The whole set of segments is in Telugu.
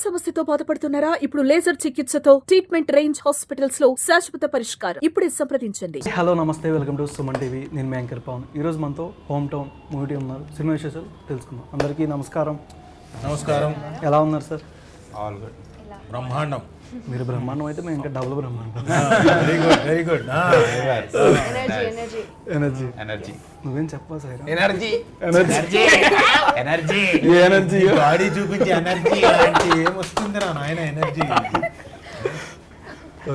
సమస్యతో బాధపడుతున్నారా? ఇప్పుడు లేజర్ చికిత్సతో ట్రీట్మెంట్ రేంజ్ హాస్పిటల్స్ లో శాశ్వత పరిష్కారం. ఇప్పుడే సంప్రదించండి. హలో నమస్తే, వెల్కమ్ టు సుమన్ టీవీ. నేను మీ యాంకర్ పవన్. ఈరోజు మనతో హోమ్ టౌన్ మూవీ ఉన్నారు. సినిమా విశేషాలు తెలుసుకుందాం. అందరికీ నమస్కారం. నమస్కారం. ఎలా ఉన్నారు సార్? All good. బ్రహ్మాండం. మీరు బ్రహ్మాండం అయితే మేము ఇంకా డబుల్ బ్రహ్మాండం. Very good, very good. Energy energy నువ్వేం చెప్పా సార్? ఎనర్జీ ఎనర్జీ ఎనర్జీ ఏ ఎనర్జీ? బాడీ చూపించి ఎనర్జీ అంటే ఏమొస్తుందిరా నాయన ఎనర్జీ.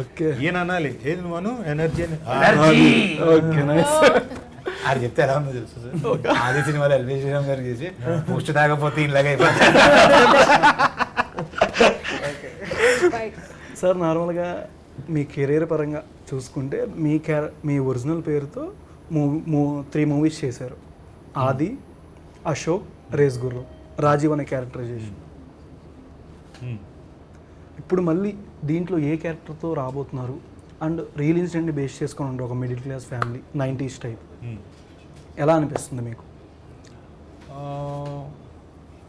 ఓకే, ఈయన అనాలి ఏది నువ్వు ఎనర్జీ అని. Okay, nice. అది చెప్తే ఎలా ఉందో తెలుసు. ఆది సినిమాలో ఎల్వి శ్రీరామ్ గారు చేసి పుష్టి తాగపోతే ఇలాగ అయిపోతుంది. సార్, నార్మల్గా మీ కెరీర్ పరంగా చూసుకుంటే మీ ఒరిజినల్ పేరుతో 3 మూవీస్ చేశారు. ఆది, అశోక్, రేస్ గుర్రం, రాజీవ్ అనే క్యారెక్టరైజేషన్. ఇప్పుడు మళ్ళీ దీంట్లో ఏ క్యారెక్టర్తో రాబోతున్నారు? అండ్ రియల్ ఇన్సిడెంట్ని బేస్ చేసుకొని ఉండే ఒక middle class family 90s type ఎలా అనిపిస్తుంది మీకు?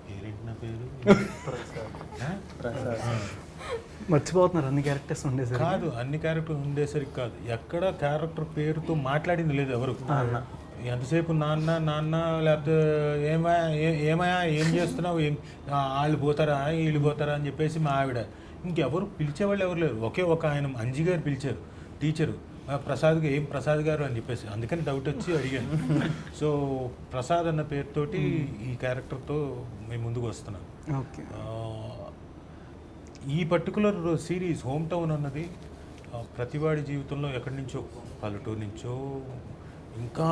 పేరేంటి నా పేరు? మర్చిపోతున్నారు అన్ని క్యారెక్టర్స్ ఉండేసరికి. కాదు, అన్ని క్యారెక్టర్ ఉండేసరికి కాదు, ఎక్కడ క్యారెక్టర్ పేరుతో మాట్లాడింది లేదు ఎవరు. ఎంతసేపు నాన్న నాన్న లేకపోతే ఏమయ్యా ఏం చేస్తున్నావు, వాళ్ళు పోతారా వీళ్ళు పోతారా అని చెప్పేసి మా ఆవిడ. ఇంకెవరు పిలిచేవాళ్ళు ఎవరు లేరు. ఒకే ఒక ఆయన అంజి గారు పిలిచారు, టీచరు ప్రసాద్ ఏం ప్రసాద్ గారు అని చెప్పేసి. అందుకని డౌట్ వచ్చి అడిగాను. సో ప్రసాద్ అన్న పేరుతోటి ఈ క్యారెక్టర్తో మేము ముందుకు వస్తున్నాం. ఓకే. ఈ పర్టికులర్ సిరీస్ హోమ్ టౌన్ అన్నది ప్రతివాడి జీవితంలో ఎక్కడి నుంచో, పల్లెటూరు నుంచో, ఇంకా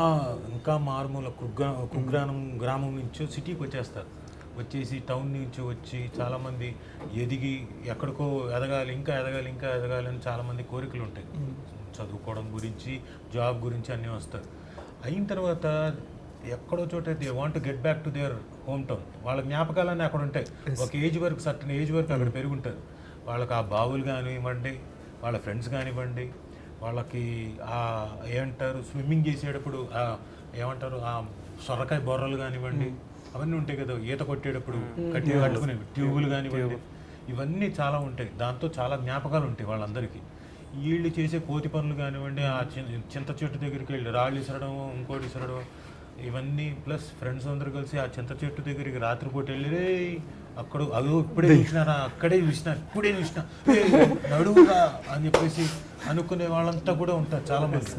ఇంకా మారుమూల గ్రామం నుంచో సిటీకి వచ్చేస్తారు. వచ్చేసి టౌన్ నుంచి వచ్చి చాలామంది ఎదిగి ఎక్కడికో ఎదగాలి, ఇంకా ఎదగాలి, ఇంకా ఎదగాలి అని చాలామంది కోరికలు ఉంటాయి. చదువుకోవడం గురించి, జాబ్ గురించి అన్నీ వస్తారు. అయిన తర్వాత ఎక్కడో చోట they want to get back to their home town. వాళ్ళ జ్ఞాపకాలన్నీ అక్కడ ఉంటాయి. ఒక ఏజ్ వరకు, సర్టన్ ఏజ్ వరకు అక్కడ పెరుగుంటారు. వాళ్ళకి ఆ బావులు కానివ్వండి, వాళ్ళ ఫ్రెండ్స్ కానివ్వండి, వాళ్ళకి ఏమంటారు స్విమ్మింగ్ చేసేటప్పుడు ఏమంటారు ఆ సొరకాయ బొర్రలు కానివ్వండి, అవన్నీ ఉంటాయి కదా. ఈత కొట్టేటప్పుడు కట్టుకునే ట్యూబులు కానివ్వండి, ఇవన్నీ చాలా ఉంటాయి. దాంతో చాలా జ్ఞాపకాలు ఉంటాయి వాళ్ళందరికీ. వీళ్ళు చేసే కోతి పనులు కానివ్వండి, ఆ చింత చెట్టు దగ్గరికి వెళ్ళి రాళ్ళు ఇసరడం, ఇంకోటి ఇసరడం, ఇవన్నీ ప్లస్ ఫ్రెండ్స్ అందరూ కలిసి ఆ చింత చెట్టు దగ్గరికి రాత్రిపూట వెళ్ళి అక్కడ అదో ఇప్పుడే చూసినారా, అక్కడే చూసినా, ఇప్పుడే చూసినా, నడువురా అని చెప్పేసి అనుకునే వాళ్ళంతా కూడా ఉంటారు. చాలామంది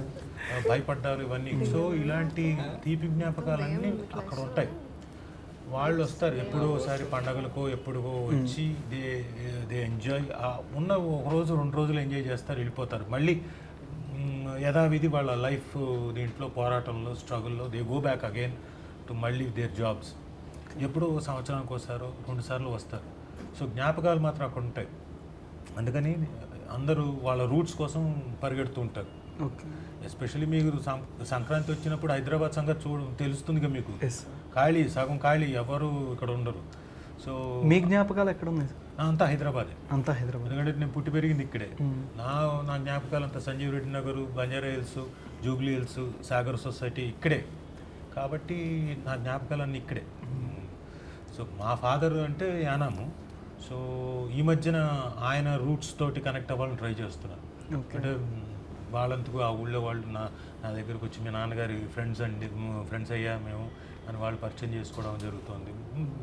భయపడ్డారు ఇవన్నీ. సో ఇలాంటి తీపి జ్ఞాపకాలన్నీ అక్కడ ఉంటాయి. వాళ్ళు వస్తారు ఎప్పుడో ఒకసారి పండగలకో ఎప్పుడో వచ్చి దే ఎంజాయ్. ఉన్న ఒక రోజు 2 రోజులు ఎంజాయ్ చేస్తారు, వెళ్ళిపోతారు. మళ్ళీ యథావిధి వాళ్ళ లైఫ్ దీంట్లో పోరాటంలో, స్ట్రగుల్లో they go back again to మళ్ళీ దేర్ జాబ్స్. ఎప్పుడో సంవత్సరానికి ఒకసారో 2 సార్లు వస్తారు. సో జ్ఞాపకాలు మాత్రం అక్కడ ఉంటాయి. అందుకని అందరూ వాళ్ళ రూట్స్ కోసం పరిగెడుతూ ఉంటారు. ఎస్పెషల్లీ మీరు సంక్రాంతి వచ్చినప్పుడు హైదరాబాద్ సంగతి తెలుస్తుంది కదా మీకు. ఖాళీ, సగం ఖాళీ, ఎవరు ఇక్కడ ఉండరు. సో మీ జ్ఞాపకాలు ఎక్కడ ఉన్నాయి? అంతా హైదరాబాదే. అంతా హైదరాబాద్. ఎందుకంటే నేను పుట్టి పెరిగింది ఇక్కడే. నా జ్ఞాపకాలు అంతా Sanjeev Reddy Nagar, Banjara hills, Jubilee hills, Sagar society ఇక్కడే. కాబట్టి నా జ్ఞాపకాలన్నీ ఇక్కడే. సో మా ఫాదర్ అంటే యానాము. సో ఈ మధ్యన ఆయన రూట్స్ తోటి కనెక్ట్ అవ్వాలని ట్రై చేస్తున్నాను. అంటే వాళ్ళంతకు ఆ ఊళ్ళో వాళ్ళు నా దగ్గరకు వచ్చి మీ నాన్నగారి ఫ్రెండ్స్ అయ్యా మేము అని వాళ్ళు పరిచయం చేసుకోవడం జరుగుతుంది.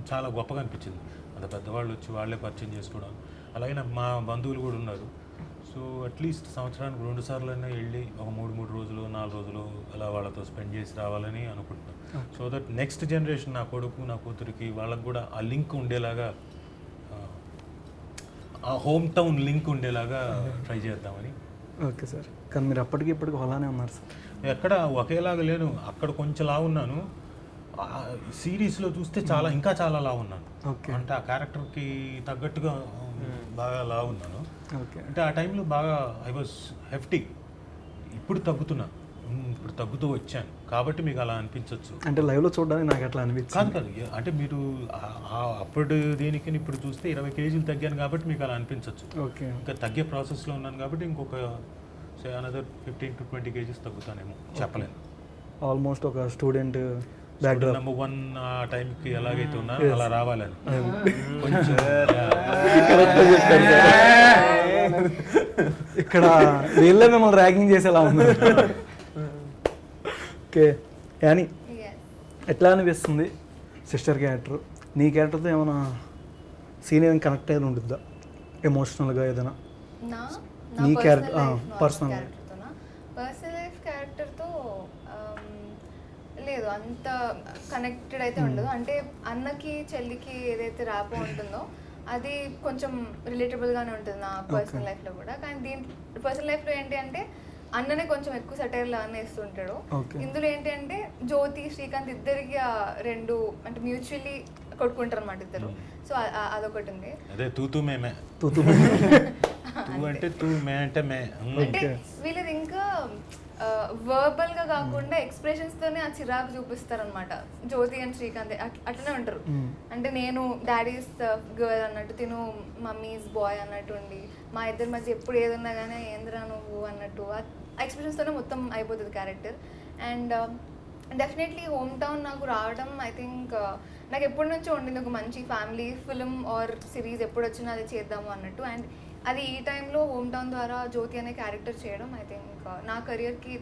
చాలా గొప్పగా అనిపించింది. అంత పెద్దవాళ్ళు వచ్చి వాళ్ళే పరిచయం చేసుకోవడం. అలాగే మా బంధువులు కూడా ఉన్నారు. సో అట్లీస్ట్ సంవత్సరానికి 2 సార్లు అయినా వెళ్ళి ఒక 3 రోజులు 4 రోజులు అలా వాళ్ళతో స్పెండ్ చేసి రావాలని అనుకుంటున్నాను. సో దట్ నెక్స్ట్ జనరేషన్, నా కొడుకు నా కూతురికి, వాళ్ళకు కూడా ఆ లింక్ ఉండేలాగా, ఆ హోమ్ టౌన్ లింక్ ఉండేలాగా ట్రై చేద్దామని. Okay sir. కానీ మీరు అప్పటికి ఇప్పటికి అలానే ఉన్నారు సార్. ఎక్కడ ఒకేలాగా లేను. అక్కడ కొంచెం లా ఉన్నాను, సిరీస్లో చూస్తే ఇంకా చాలా లా ఉన్నాను. అంటే ఆ క్యారెక్టర్కి తగ్గట్టుగా బాగా లా ఉన్నాను. అంటే ఆ టైంలో బాగా ఐ వాజ్ హెఫ్టీ. ఇప్పుడు తగ్గుతూ వచ్చాను కాబట్టి మీకు అలా అనిపించవచ్చు. అంటే లైవ్లో చూడడానికి నాకు అట్లా అనిపించింది. కాదు, అంటే అప్పుడు దీనికి ఇప్పుడు చూస్తే 20 కేజీలు తగ్గాను కాబట్టి మీకు అలా అనిపించవచ్చు. ఇంకా తగ్గే ప్రాసెస్లో ఉన్నాను కాబట్టి ఇంకొక అనదర్ 15 to 20 కేజీస్ తగ్గుతానేమో, చెప్పలేను. ఆల్మోస్ట్ ఒక స్టూడెంట్ నెంబర్ 1 ఆ టైంకి ఎలాగైతే ఉన్నా అలా రావాలని కొంచెం కరెక్ట్ చెప్పారు సార్. ఇక్కడ వీళ్ళే మిమ్మల్ని ర్యాగింగ్ చేసేలా ఉంది. ఓకే యానీ, ఎట్లా అనిపిస్తుంది సిస్టర్ క్యారెక్టర్? నీ క్యారెక్టర్తో ఏమైనా సీన్ ఏదైనా కనెక్ట్ అయ్యి ఉంటుందా ఎమోషనల్గా ఏదైనా? నీ పర్సనల్ లైఫ్ క్యారెక్టర్తో లేదు, అంత కనెక్టెడ్ అయితే ఉండదు. అంటే అన్నకి చెల్లికి ఏదైతే ర్యాప్ ఉంటుందో అది కొంచెం రిలేటబుల్గానే ఉంటుంది నా పర్సనల్ లైఫ్లో కూడా. కానీ దీని పర్సనల్ లైఫ్లో ఏంటి అంటే అన్ననే కొంచెం ఎక్కువ సెటైర్ లాగానే వేస్తుంటాడు. ఇందులో ఏంటి అంటే జ్యోతి శ్రీకాంత్ ఇద్దరికి రెండు అంటే మ్యూచువల్లీ కొట్టుకుంటారు అన్నమాట ఇద్దరు. సో అదొకటి ఉంది. అదే తూతూ మేమే, తూ అంటే తూ మే అంటే మే. అంటే వీళ్ళది ఇంకా వర్బల్ గా కాకుండా ఎక్స్ప్రెషన్స్ తోనే ఆ చిరాకు చూపిస్తారు అనమాట. జ్యోతి అండ్ శ్రీకాంత్ అట్లనే ఉంటారు. అంటే నేను డాడీస్ గర్ల్ అన్నట్టు, తిను మమ్మీస్ బాయ్ అన్నట్టు ఉండి, మా ఇద్దరి మధ్య ఎప్పుడు ఏదన్నా కానీ ఏంద్రా నువ్వు అన్నట్టు ఆ ఎక్స్ప్రెషన్స్ తోనే మొత్తం అయిపోతుంది character. And definitely home town నాకు రావడం ఐ థింక్ నాకు ఎప్పటి నుంచో ఉండింది ఒక మంచి ఫ్యామిలీ ఫిల్మ్ ఆర్ సిరీస్ ఎప్పుడు వచ్చినా అది చేద్దాము అన్నట్టు. అండ్ అది ఈ టైంలో హోమ్ టౌన్ ద్వారా జ్యోతి అనే క్యారెక్టర్ చేయడం ఐ థింక్ నా కెరియర్కి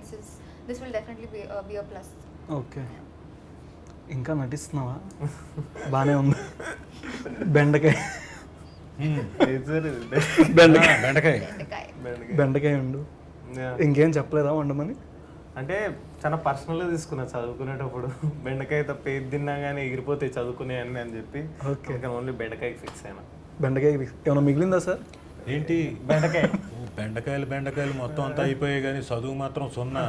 this will definitely be a plus. Okay, ఇంకా నటిస్తున్నావా? బాగానే ఉంది. బెండకాయ బెండకాయ బెండకాయ ఉండు. ఇంకేం చెప్పలేదా వండమని? అంటే చాలా పర్సనల్గా తీసుకున్నా చదువుకునేటప్పుడు. బెండకాయ తప్ప ఏది తిన్నా కానీ ఎగిరిపోతాయి చదువుకునే అన్ని అని చెప్పి ఓన్లీ బెండకాయకి ఫిక్స్ అయినా. బెండకాయ ఏమైనా మిగిలిందా సార్? ఏంటి బెండకాయ? బెండకాయలు మొత్తం అంతా అయిపోయాయి కానీ చదువు మాత్రం సున్నా.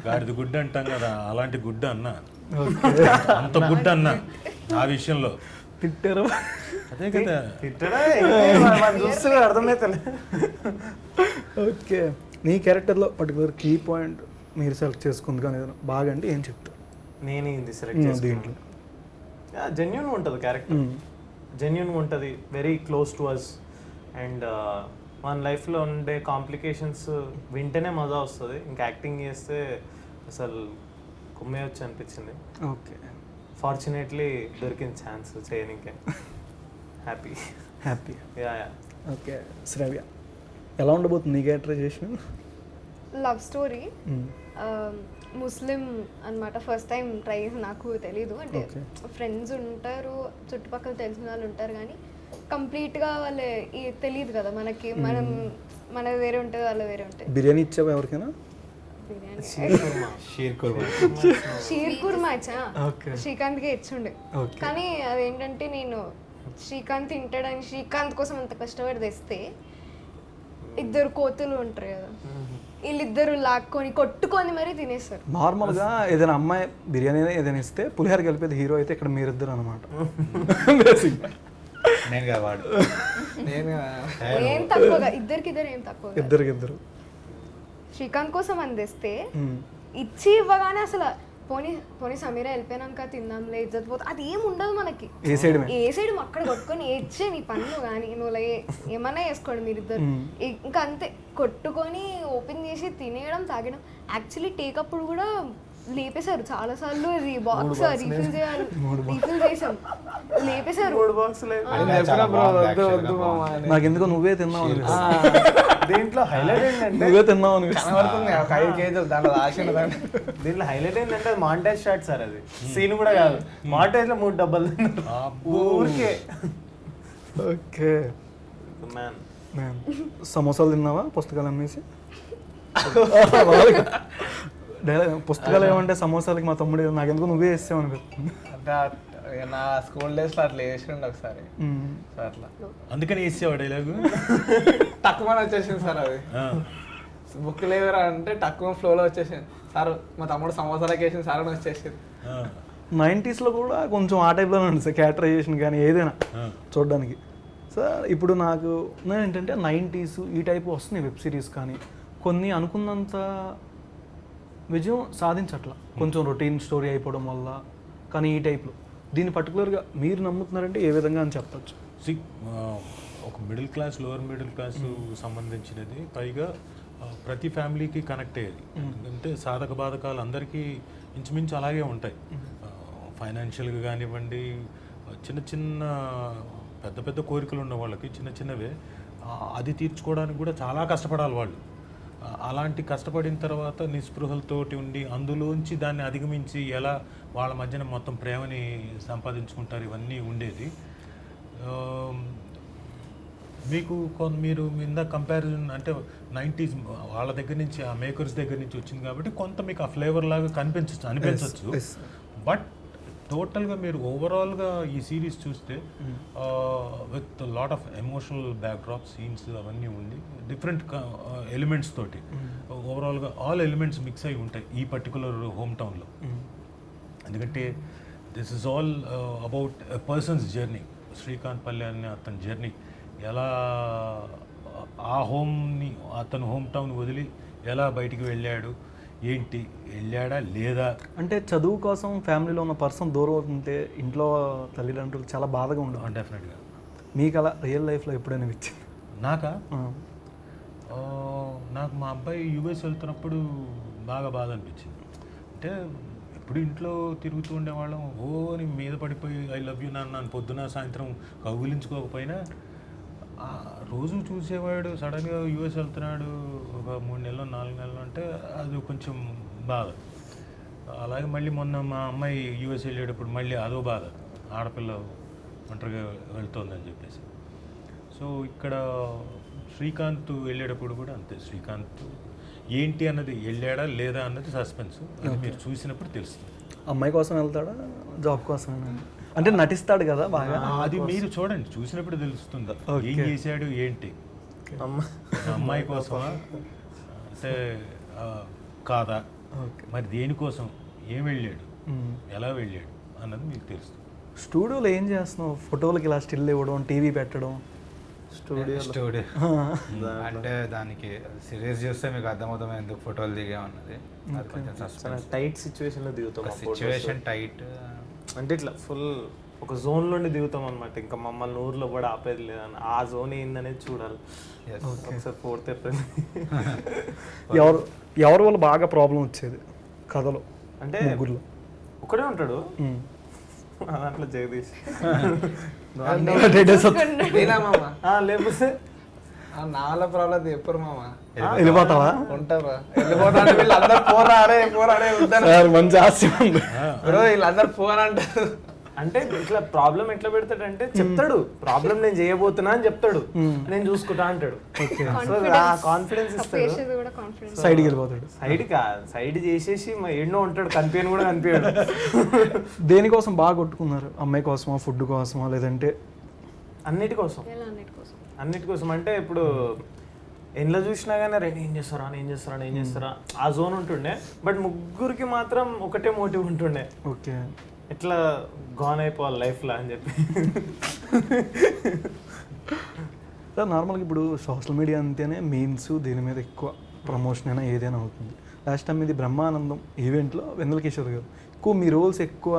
గాడిది గుడ్డ అంటాం కదా, అలాంటి గుడ్డ అన్న, అంత గుడ్డ అన్న ఆ విషయంలో. తిట్టారు అదే కదా, చూస్తే అర్థమవుతలే. ఓకే, నీ క్యారెక్టర్లో పర్టికులర్ కీ పాయింట్ మీరు సెలెక్ట్ చేసుకుంది కానీ ఏదైనా బాగా అంటే ఏం చెప్తారు? నేను ఇది సెలెక్ట్ చేసి దీంట్లో జెన్యున్గా ఉంటుంది క్యారెక్టర్, జెన్యున్గా ఉంటుంది, very close to us. And మన లైఫ్లో ఉండే కాంప్లికేషన్స్ వింటేనే మజా వస్తుంది. ఇంకా యాక్టింగ్ చేస్తే అసలు కుమ్మేయచ్చు అనిపించింది. ఓకే, ఫార్చునేట్లీ దొరికింది ఛాన్స్ చేయడానికి. హ్యాపీ. యా. ఓకే, శ్రావ్య ఎలా ఉండబోతుంది నీ క్యారెక్టరైజేషన్? లవ్ స్టోరీ, ముస్లిం అన్నమాట. ఫస్ట్ టైం ట్రై చేసి, నాకు తెలీదు. అంటే ఫ్రెండ్స్ ఉంటారు, చుట్టుపక్కల తెలిసిన వాళ్ళు ఉంటారు, కానీ కంప్లీట్గా వాళ్ళు తెలియదు కదా మనకి. మనది వేరే ఉంటుంది, వాళ్ళు వేరే ఉంటుంది. బిర్యానీ ఇచ్చావా ఎవరికైనా? షీర్ కుర్మా ఇచ్చా, శ్రీకాంత్కి ఇచ్చుండే. కానీ అదేంటంటే నేను శ్రీకాంత్ తింటాడని శ్రీకాంత్ కోసం అంత కష్టపడి తెస్తే ఇద్దరు కోతులు ఉంటారు కదా, వీళ్ళిద్దరు లాక్కొని కొట్టుకొని మరీ తినేస్తారు. నార్మల్గా ఏదైనా అమ్మాయి బిర్యానీ ఏదైనా ఇస్తే పులిహార కలిపేది హీరో అయితే ఇక్కడ మీరిద్దరు అనమాట. నేను కదా వాడు, ఏం తక్కువగా ఇద్దరు ఏం తక్కువ, ఇద్దరు శ్రీకాంత్ కోసం అని తెస్తే ఇచ్చి ఇవ్వగానే అసలు పోనీ సమీరా వెళ్ళిపోయినాక తిందాంలే ఇజ్జత్ పోతే అది ఏమి ఉండదు మనకి. ఏ సైడ్ అక్కడ కొట్టుకొని ఏడ్చే నీ పన్ను కానీ నువ్వు ఏమన్నా వేసుకోండి మీరిద్దరు, ఇంకా అంతే. కొట్టుకొని ఓపెన్ చేసి తినేయడం, తాగడం. యాక్చువల్లీ టేకప్పుడు కూడా లేపేశారు చాలా సార్లు. ఇది బాక్స్ రీఫిల్ చేయాలి, రీఫిల్ చేసాం, లేపేశారు. నాకు ఎందుకో నువ్వే తిన్నావు దీంట్లో హైలైట్ ఏంటంటే నువ్వే తిన్నావు అని కనబడుతుంది 5 కేజీలు దాంట్లో రాసిన. దీంట్లో హైలైట్ ఏంటంటే మాంటేజ్ షాట్ సార్, అది సీన్ కూడా కాదు. మాంటేజ్ లో 3 డబ్బాలు ఊరికే. ఓకే మ్యాన్, సమోసాలు తిన్నావా పుస్తకాలు అమ్మేసి? పుస్తకాలు ఏమంటే సమోసాలకి మా తమ్ముడు నాకెందుకు నువ్వే వేస్తావు అనిపిస్తుంది. నా స్కూల్ డేస్ లో అట్లా వేసిండు ఒకసారి, అట్లా అందుకని వేసేవా డైలాగు? తక్కువ వచ్చేసింది సార్, అది బుక్ లేవరా అంటే తక్కువ ఫ్లోలో వచ్చేసింది సార్. మా తమ్ముడు సమోసాలకి వేసింది సార్ అని వచ్చేసింది. 90s లో కూడా కొంచెం ఆ టైప్లోనే ఉంది సార్ క్యారెక్టరైజేషన్ కానీ ఏదైనా చూడడానికి. సార్ ఇప్పుడు నాకు ఏంటంటే 90s ఈ టైప్ వస్తున్నాయి వెబ్ సిరీస్, కానీ కొన్ని అనుకున్నంత విజయం సాధించట్లా, కొంచెం రొటీన్ స్టోరీ అయిపోవడం వల్ల. కానీ ఈ టైప్లో దీన్ని పర్టికులర్గా మీరు నమ్ముతున్నారంటే ఏ విధంగా అని చెప్పచ్చు? ఒక middle class, lower middle class సంబంధించినది, పైగా ప్రతి ఫ్యామిలీకి కనెక్ట్ అయ్యేది. అంటే సాధక బాధకాలు అందరికీ ఇంచుమించు అలాగే ఉంటాయి. ఫైనాన్షియల్గా కానివ్వండి, చిన్న చిన్న పెద్ద పెద్ద కోరికలు ఉన్న వాళ్ళకి చిన్న చిన్నవే అది తీర్చుకోవడానికి కూడా చాలా కష్టపడాలి వాళ్ళు. అలాంటి కష్టపడిన తర్వాత నిస్పృహలతోటి ఉండి అందులోంచి దాన్ని అధిగమించి ఎలా వాళ్ళ మధ్యన మొత్తం ప్రేమని సంపాదించుకుంటారు, ఇవన్నీ ఉండేది. మీకు మీరు ఇందా కంపారిజన్ అంటే 90s వాళ్ళ దగ్గర నుంచి ఆ మేకర్స్ దగ్గర నుంచి వచ్చింది కాబట్టి కొంత మీకు ఆ ఫ్లేవర్ లాగా అనిపించవచ్చు. బట్ టోటల్గా మీరు ఓవరాల్గా ఈ సిరీస్ చూస్తే with lot of emotional backdrop scenes అవన్నీ ఉండి డిఫరెంట్ ఎలిమెంట్స్ తోటి ఓవరాల్గా ఆల్ ఎలిమెంట్స్ మిక్స్ అయి ఉంటాయి ఈ పర్టికులర్ హోమ్ టౌన్లో. ఎందుకంటే this is all about a persons journey. Srikanth పల్లె అనే అతని జర్నీ ఎలా ఆ అతను హోమ్ టౌన్ వదిలి ఎలా బయటికి వెళ్ళాడు, ఏంటి వెళ్ళాడా లేదా. అంటే చదువు కోసం ఫ్యామిలీలో ఉన్న పర్సన్ దూరం అవుతుంటే ఇంట్లో తల్లిదండ్రులు చాలా బాధగా ఉండదు. డెఫినెట్గా. మీకు అలా రియల్ లైఫ్లో ఎప్పుడైనా ఇచ్చింది? నాకు మా అబ్బాయి యూఎస్ వెళ్తున్నప్పుడు బాగా బాధ అనిపించింది. అంటే ఎప్పుడు ఇంట్లో తిరుగుతూ ఉండేవాళ్ళం, అని మీద పడిపోయి ఐ లవ్ యూ నాన్న పొద్దున సాయంత్రం కౌగిలించుకోకపోయినా రోజు చూసేవాడు. సడన్గా యూఎస్ వెళ్తున్నాడు ఒక 3 నెలలు 4 నెలలు అంటే అది కొంచెం బాధ. అలాగే మళ్ళీ మొన్న మా అమ్మాయి యూఎస్ వెళ్ళేటప్పుడు మళ్ళీ అదో బాధ, ఆడపిల్ల ఒంటరిగా వెళ్తోందని చెప్పేసి. సో ఇక్కడ శ్రీకాంత్ వెళ్ళేటప్పుడు కూడా అంతే. శ్రీకాంత్ ఏంటి అన్నది, వెళ్ళాడా లేదా అన్నది సస్పెన్స్, అది మీరు చూసినప్పుడు తెలుస్తుంది. అమ్మాయి కోసం వెళ్తాడా జాబ్ కోసం? అంటే నటిస్తాడు కదా బాగా, అది మీరు చూడండి, చూసినప్పుడు తెలుస్తుంది ఏం చేశాడు ఏంటి. అమ్మాయి కోసమా అంటే కాదా, మరి దేనికోసం, ఏం వెళ్ళాడు, ఎలా వెళ్ళాడు అన్నది మీకు తెలుస్తుంది. స్టూడియోలో ఏం చేస్తున్నావు? ఫోటోలకి ఇలా స్టిల్ ఇవ్వడం, టీవీ పెట్టడం. స్టూడియో అంటే దానికి సిరీస్ చూస్తే మీకు అర్థమవుతాం ఎందుకు ఫోటోలు దిగామన్నది. అది కొంచెం సస్పెన్స్. టైట్ సిచ్యువేషన్లో దిగుతాం. సిచ్యువేషన్ టైట్ అంటే ఇట్లా ఫుల్ ఒక జోన్ నుండి దిగుతాం అనమాట. ఇంకా మమ్మల్ని ఊర్లో కూడా ఆపేది లేదని ఆ జోన్ ఏందనేది చూడాలి. ఒకసారి 4th April ఎవరి వల్ల బాగా ప్రాబ్లం వచ్చేది కథలో? అంటే ముగ్గురులో ఒకడే ఉంటాడు దాంట్లో జగదీష్. లేకపోతే నా వల్ల ప్రాబ్లం చెప్పరు మామ. వెళ్ళిపోతావా? ఉంటారా వెళ్ళిపోతా వీళ్ళందరూ పోరాడే మంచి ఆశయం ఉంది. వీళ్ళందరూ పోరంటారు. అంటే ఇట్లా ప్రాబ్లం ఎట్లా పెడతాడంటే చెప్తాడు, ప్రాబ్లం నేను చేయబోతున్నా అని చెప్తాడు, నేను చూసుకుంటా అంటాడు. కాన్ఫిడెన్స్ ఇస్తాడు, సైడ్కి వెళ్ళిపోతాడు. సైడ్ చేసేసి ఎన్నో ఉంటాడు, కనిపించని కూడా కనిపించాడు. దేనికోసం బాగా కొట్టుకున్నారు? అమ్మాయి కోసమా, ఫుడ్ కోసమా, లేదంటే అన్నిటి కోసం అంటే ఇప్పుడు ఎందులో చూసినా కానీ ఏం చేస్తారా ఆ జోన్ ఉంటుండే. బట్ ముగ్గురికి మాత్రం ఒకటే మోటివ్ ఉంటుండే, ఓకే ఎట్లా గాన్ అయిపోవాలి లైఫ్లో అని చెప్పి. నార్మల్గా ఇప్పుడు సోషల్ మీడియా అంతేనే మీమ్స్ దీని మీద ఎక్కువ ప్రమోషన్ అయినా ఏదైనా అవుతుంది. లాస్ట్ టైం ఇది బ్రహ్మానందం ఈవెంట్లో వెన్నెల కిషోర్ గారు ఎక్కువ మీ రోల్స్ ఎక్కువ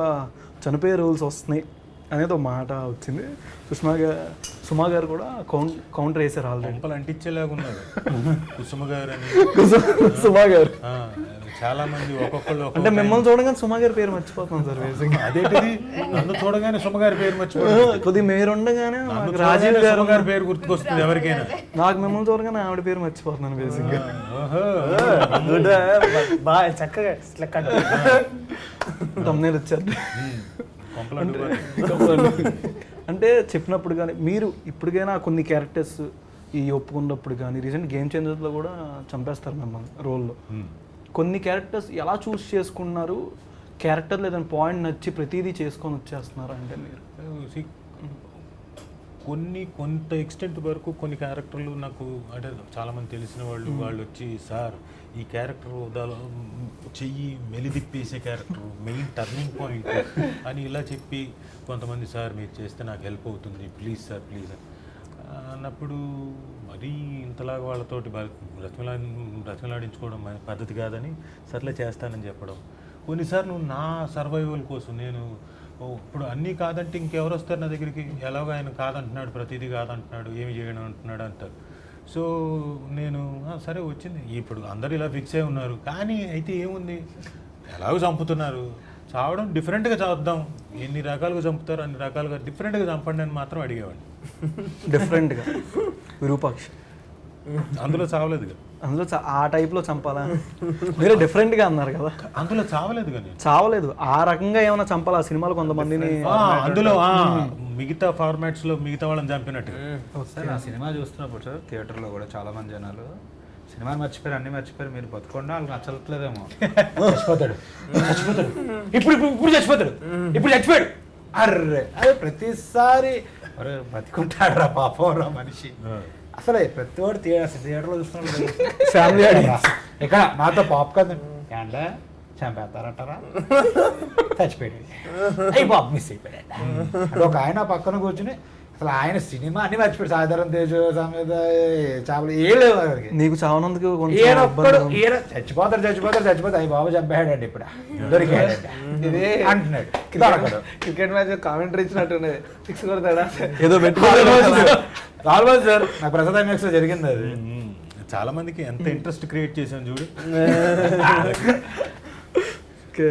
చనిపోయే రోల్స్ వస్తున్నాయి అనేది ఒక మాట వచ్చింది. సుమా గారు కూడా కౌంటర్ వేసారు ఆల్రెడీ. అంటించేలాగా ఉన్నారు కుసుమ గారు అని. సుమా గారు చాలా మంది ఒక్కొక్కళ్ళు అంటే మిమ్మల్ని చూడగానే సుమా గారి పేరు మర్చిపోతున్నాం సార్. బేసిక్గా అదేంటిది, నన్ను చూడగానే సుమ గారి పేరు మర్చిపోతుంది. కొద్దిగా మీరు ఉండగానే రాజీవ్ గారి పేరు గుర్తుకొస్తుంది ఎవరికైనా. నాకు మిమ్మల్ని చూడగానే ఆవిడ పేరు మర్చిపోతున్నాను బేసిక్గా. బాగా చక్కగా ఇట్లా తమ్ముళ్ళు వచ్చారు. అంటే చెప్పినప్పుడు కానీ మీరు ఇప్పటికైనా కొన్ని క్యారెక్టర్స్ ఈ ఒప్పుకున్నప్పుడు కానీ రీసెంట్ గేమ్ చేంజర్స్లో కూడా చంపేస్తారు మిమ్మల్ని రోల్లో. కొన్ని క్యారెక్టర్స్ ఎలా చూస్ చేసుకున్నారు? క్యారెక్టర్ లేదని పాయింట్ నచ్చి ప్రతిదీ చేసుకొని వచ్చేస్తున్నారు అంటే మీరు? కొంత ఎక్స్టెంట్ వరకు కొన్ని క్యారెక్టర్లు నాకు అంటే చాలామంది తెలిసిన వాళ్ళు వచ్చి సార్ ఈ క్యారెక్టర్ చెయ్యి మెలిదిప్పేసే క్యారెక్టర్ మెయిన్ టర్నింగ్ పాయింట్ అని ఇలా చెప్పి కొంతమంది సార్ మీరు చేస్తే నాకు హెల్ప్ అవుతుంది ప్లీజ్ సార్ ప్లీజ్ అన్నప్పుడు మరీ ఇంతలాగా వాళ్ళతోటి బ్రతిమలాడించుకోవడం పద్ధతి కాదని సర్లే చేస్తానని చెప్పడం. కొన్నిసార్లు నువ్వు నా సర్వైవల్ కోసం నేను ఇప్పుడు అన్నీ కాదంటే ఇంకెవరు వస్తారు నా దగ్గరికి, ఎలాగో ఆయన కాదంటున్నాడు, ప్రతిదీ కాదంటున్నాడు, ఏమి చేయడం అంటున్నాడు అంటారు. సో నేను సరే వచ్చింది. ఇప్పుడు అందరు ఇలా ఫిక్స్ అయి ఉన్నారు, కానీ అయితే ఏముంది ఎలాగో చావడం డిఫరెంట్గా చేద్దాం, ఎన్ని రకాలుగా చంపుతారు అన్ని రకాలుగా డిఫరెంట్గా చంపండి అని మాత్రం అడిగేవాడిని. డిఫరెంట్గా విరూపాక్ష అందులో చావలేదు కదా, అందులో ఆ టైప్లో చంపాలా? మీరు డిఫరెంట్గా అన్నారు కదా, అందులో చావలేదు కానీ చావలేదు. ఆ రకంగా ఏమైనా చంపాలా ఆ సినిమాలు కొంతమందిని? అందులో మిగతా ఫార్మాట్స్లో మిగతా వాళ్ళని చంపినట్టుగా. సార్ ఆ సినిమా చూస్తున్నప్పుడు సార్ థియేటర్లో కూడా చాలా మంది జనాలు సినిమాని మర్చిపోయారు, అన్ని మర్చిపోయారు, మీరు బతుకుండా వాళ్ళకి నచ్చట్లేదేమో. చచ్చిపోతాడు చచ్చిపోతాడు ఇప్పుడు ఇప్పుడు చచ్చిపోతాడు ఇప్పుడు చచ్చిపోయాడు అర్రే అదే ప్రతిసారి అరే బతికుంటాడు రా పాపం రా మనిషి. అసలు ప్రతి వాడు థియేటర్లో చూస్తున్నాడు ఫ్యామిలీ ఇక్కడ నాతో పాప్కార్న్ ఏంట చంపేస్తారంటారా చచ్చిపోయాడు అయ్యి బాబు మిస్ అయిపోయాడు. ఒక ఆయన పక్కన కూర్చుని అసలు ఆయన సినిమా అన్ని మర్చిపోయాడు, సాధారణ తేజు సమేత చేపలు ఏ లేవు అక్కడికి. నీకు చావనందుకు ఈయనొక్కడు ఈయన చచ్చిపోతారు అయ్యి బాబు చంపాడండి ఇప్పుడు దొరికాడండి ఇది అంటున్నాడు. క్రికెట్ మ్యాచ్ కామెంటరీ ఇచ్చినట్టున్నది, ఫిక్స్ కొడతాడా ఏదో పెట్టుకోవాలి ఆల్మోస్ట్ సార్ నాకు ప్రసాద్ ఎంఎక్స్ లో జరిగింది అది. చాలా మందికి ఎంత ఇంట్రెస్ట్ క్రియేట్ చేశాను చూడు. ఓకే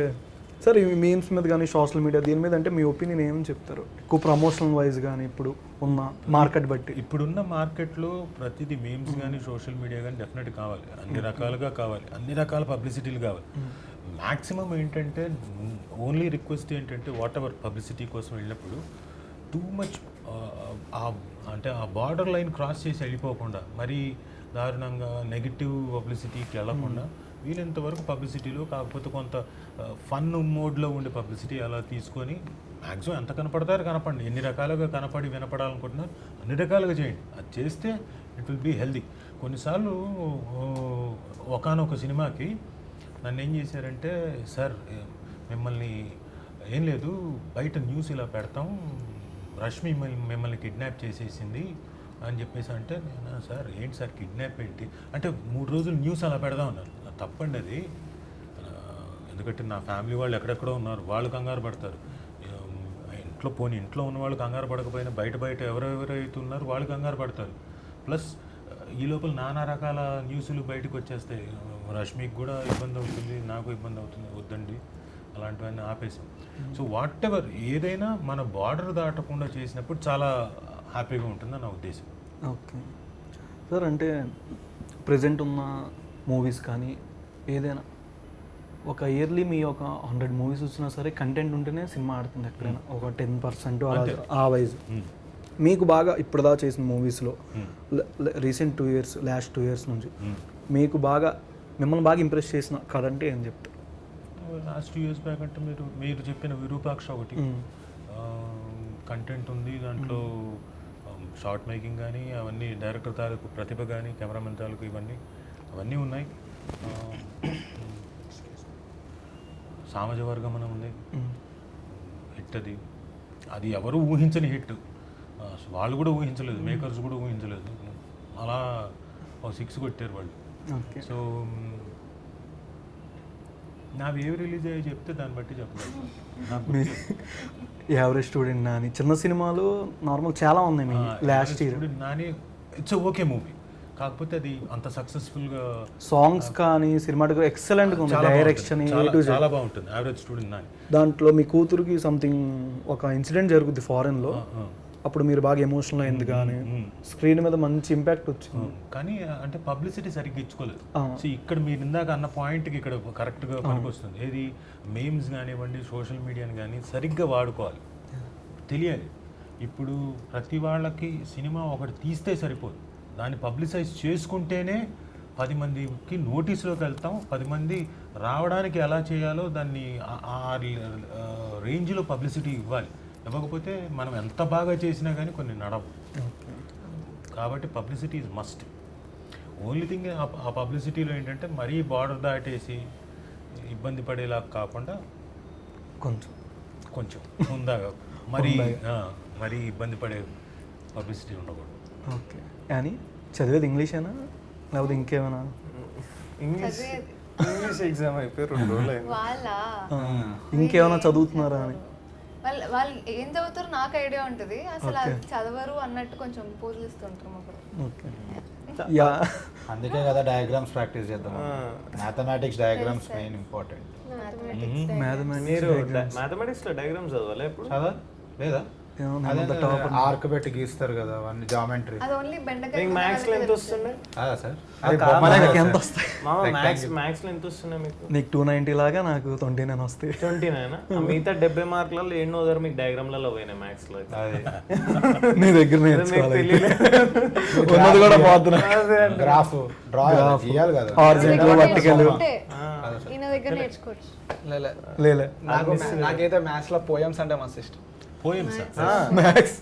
సార్, ఈ మీమ్స్ మీద కానీ సోషల్ మీడియా దీని మీద అంటే మీ ఒపీనియన్ ఏమని చెప్తారు? ఎక్కువ ప్రమోషనల్ వైజ్ కానీ ఇప్పుడు ఉన్న మార్కెట్ బట్టి. ఇప్పుడున్న మార్కెట్లో ప్రతిదీ మీమ్స్ కానీ సోషల్ మీడియా కానీ డెఫినెట్ కావాలి, అన్ని రకాలుగా కావాలి, అన్ని రకాల పబ్లిసిటీలు కావాలి. మ్యాక్సిమం ఏంటంటే ఓన్లీ రిక్వెస్ట్ ఏంటంటే వాట్ ఎవర్ పబ్లిసిటీ కోసం వెళ్ళినప్పుడు టూ మచ్ అంటే ఆ బార్డర్ లైన్ క్రాస్ చేసి వెళ్ళిపోకుండా, మరీ దారుణంగా నెగిటివ్ పబ్లిసిటీకి వెళ్ళకుండా వీలైనంత వరకు పబ్లిసిటీలో కాకపోతే కొంత ఫన్ మోడ్లో ఉండే పబ్లిసిటీ అలా తీసుకొని మ్యాక్సిమం ఎంత కనపడతారో కనపడండి, ఎన్ని రకాలుగా కనపడి వినపడాలనుకుంటున్నారు అన్ని రకాలుగా చేయండి. అది చేస్తే ఇట్ విల్ బీ హెల్దీ. కొన్నిసార్లు ఒకానొక సినిమాకి నన్ను ఏం చేశారంటే, సార్ మిమ్మల్ని ఏం లేదు బయట న్యూస్ ఇలా పెడతాం, రష్మి మిమ్మల్ని కిడ్నాప్ చేసేసింది అని చెప్పేసి అంటే, నేను సార్ ఏంటి సార్ కిడ్నాప్ ఏంటి అంటే 3 రోజులు న్యూస్ అలా పెడదాం అన్నారు. తప్పండి అది, ఎందుకంటే నా ఫ్యామిలీ వాళ్ళు ఎక్కడెక్కడో ఉన్నారు, వాళ్ళు కంగారు పడతారు. ఇంట్లో ఉన్న వాళ్ళు కంగారు పడకపోయినా బయట ఎవరెవరైతే ఉన్నారు వాళ్ళు కంగారు పడతారు. ప్లస్ ఈ లోపల నానా రకాల న్యూస్లు బయటకు వచ్చేస్తాయి, రష్మికి కూడా ఇబ్బంది అవుతుంది, నాకు ఇబ్బంది అవుతుంది, వద్దండి అలాంటివన్నీ ఆపేసాం. సో వాట్ ఎవర్ ఏదైనా మన బార్డర్ దాటకుండా చేసినప్పుడు చాలా హ్యాపీగా ఉంటుందని నా ఉద్దేశం. ఓకే సార్, అంటే ప్రజెంట్ ఉన్న మూవీస్ కానీ ఏదైనా ఒక ఇయర్లీ మీ ఒక 100 మూవీస్ వచ్చినా సరే కంటెంట్ ఉంటేనే సినిమా ఆడుతుంది ఎక్కడైనా, ఒక 10% అలా ఆ వైజ్. మీకు బాగా ఇప్పుడు దాకా చేసిన మూవీస్లో రీసెంట్ 2 years లాస్ట్ 2 years నుంచి మీకు బాగా మిమ్మల్ని బాగా ఇంప్రెస్ చేసిన కథ అంటే ఏం చెప్తారు? లాస్ట్ 2 years బ్యాక్ అంటే మీరు చెప్పిన విరూపాక్ష ఒకటి కంటెంట్ ఉంది దాంట్లో, షార్ట్ మేకింగ్ కానీ అవన్నీ, డైరెక్టర్ తాలూకు ప్రతిభ కానీ కెమెరామెన్ తాలూకు అవన్నీ ఉన్నాయి. సామాజ వర్గమనం ఉంది, హిట్ అది ఎవరు ఊహించని హిట్, వాళ్ళు కూడా ఊహించలేదు, మేకర్స్ కూడా ఊహించలేదు, అలా 6 కొట్టారు వాళ్ళు. సో నావి ఏవి రిలీజ్ అయ్యి చెప్తే దాన్ని బట్టి చెప్పగలను. యావరేజ్ స్టూడెంట్ నాని చిన్న సినిమాలు నార్మల్ చాలా ఉన్నాయి మీ last year. Nani it's okay movie, కాకపోతే అది అంత సక్సెస్ఫుల్గా సాంగ్స్ కానీ సినిమాటోగ్రఫీ ఎక్సలెంట్గా ఉంది, డైరెక్షన్ చాలా బాగుంటుంది. యావరేజ్ స్టూడెంట్ నాని దాంట్లో మీ కూతురుకి సంథింగ్ ఒక ఇన్సిడెంట్ జరుగుద్ది ఫారెన్లో, అప్పుడు మీరు బాగా ఎమోషనల్ అయింది కానీ స్క్రీన్ మీద మంచి ఇంపాక్ట్ వచ్చింది. కానీ అంటే పబ్లిసిటీ సరిగ్గా ఇచ్చుకోలేదు. సో ఇక్కడ మీరు ఇందాక అన్న పాయింట్కి ఇక్కడ కరెక్ట్గా పనికొస్తుంది. ఏది మేమ్స్ కానివ్వండి, సోషల్ మీడియాని కానీ సరిగ్గా వాడుకోవాలి, తెలియాలి. ఇప్పుడు ప్రతి వాళ్ళకి సినిమా ఒకటి తీస్తే సరిపోదు, దాన్ని పబ్లిసైజ్ చేసుకుంటేనే 10 మందికి నోటీసులోకి వెళ్తాం, 10 మంది రావడానికి ఎలా చేయాలో దాన్ని ఆ రేంజ్లో పబ్లిసిటీ ఇవ్వాలి. ఇవ్వకపోతే మనం ఎంత బాగా చేసినా కానీ కొన్ని నడవు. కాబట్టి publicity is must. Only thing ఆ పబ్లిసిటీలో ఏంటంటే మరీ బార్డర్ దాటేసి ఇబ్బంది పడేలా కాకుండా కొంచెం ఉందాగా మరీ ఇబ్బంది పడే పబ్లిసిటీ ఉండకూడదు. ఓకే, కానీ చదివేది ఇంగ్లీషేనా లేకపోతే ఇంకేమైనా? ఇంగ్లీష్ ఎగ్జామ్ అయిపోయి 2 రోజులు అయింది. వాళ్ళ ఇంకేమైనా చదువుతున్నారా అని? వాళ్ళు ఏం చదువుతారో నాకు ఐడియా ఉంటుంది, అసలు అది చదవరు అన్నట్టు కొంచెం పోజులు ఇస్తుంటారు ఒకరు. ఓకే యా అందుకే కదా డయాగ్రామ్స్ ప్రాక్టీస్ చేద్దాం. Mathematics diagrams main important. మీరు మ్యాథమెటిక్స్ లో డయాగ్రామ్స్ చదవాలి ఎప్పుడు? చదవ లేదా ఆర్క్ పెట్టి గీస్తారు కదా అవన్నీ జామెట్రీ. అది ఓన్లీ బెండకాయ మీకు మ్యాథ్స్ లో ఎంత వస్తుండే? సార్ ఎంత వస్తాయి మ్యాథ్స్ లో ఎంత వస్తున్నాయి మీకు? నీకు 290 లాగా నాకు 29 వస్తాయి. 29 మిగతా 70 మార్కులలో ఎన్నో దగ్గర మీకు డయాగ్రామ్లలో పోయినాయి మ్యాథ్స్ లో. నీ దగ్గర నేర్చుకోవాలి ఉన్నది కూడా పోతున్నా. గ్రాఫ్ డ్రా చేయాలి కదా, హారిజాంటల్ వర్టికల్. ఈయన దగ్గర నేర్చుకోవచ్చు. లేలే నాకైతే మ్యాథ్స్ లో పోయమ్స్ అంటే మస్తు ఇష్టం. పోయమ్స్ మ్యాథ్స్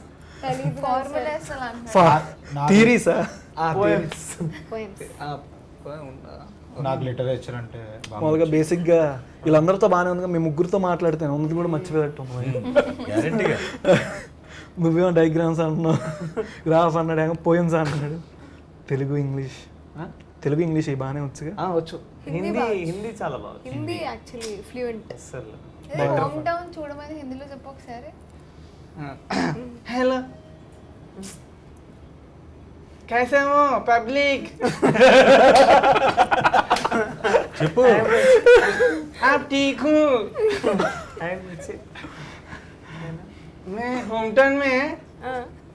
ఫార్ములాస్ అలా అంటున్నారు. థియరీసా నాకు లిటరేచర్ అంటే మామూలుగా బేసిక్గా వీళ్ళందరితో బాగానే ఉంది, మీ ముగ్గురితో మాట్లాడితే ఉన్నది కూడా మర్చిపోయేటట్టు గ్యారెంటీగా. నువ్వేమో డయాగ్రామ్స్ అంటున్నావు, గ్రాఫ్ అన్నాడు, ఏమో పోయమ్స్ అంటున్నాడు. తెలుగు ఇంగ్లీష్ బాగానే వచ్చుగా. వచ్చు. హిందీ చాలా బాగా. Hindi actually fluent. అసలు హోమ్ టౌన్ చూడమని హిందీలో చెప్పు ఒకసారి. हेलो कैसे हो पब्लिक? చెప్పు. आप ठीक हूँ? मैं होम टाउन में